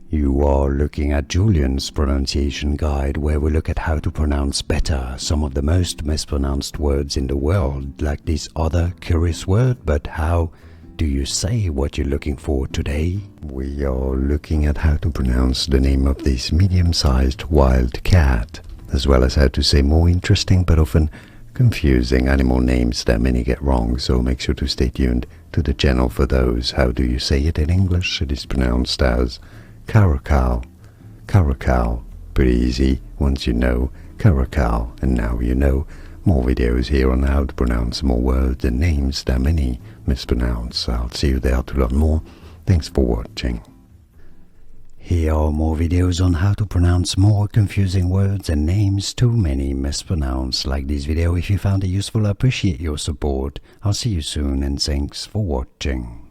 You are looking at Julian's pronunciation guide, where we look at how to pronounce better some of the most mispronounced words in the world, like this other curious word. But how do you say what you're looking for today? We are looking at how to pronounce the name of this medium-sized wild cat, as well as how to say more interesting but often confusing animal names that many get wrong, so make sure to stay tuned to the channel for those. How do you say it in English? It is pronounced as Caracal. Caracal. Pretty easy once you know Caracal, and now you know. More videos here on how to pronounce more words and names that many mispronounce. I'll see you there to learn more. Thanks for watching. Here are more videos on how to pronounce more confusing words and names too many mispronounce. Like this video if you found it useful. I appreciate your support. I'll see you soon and thanks for watching.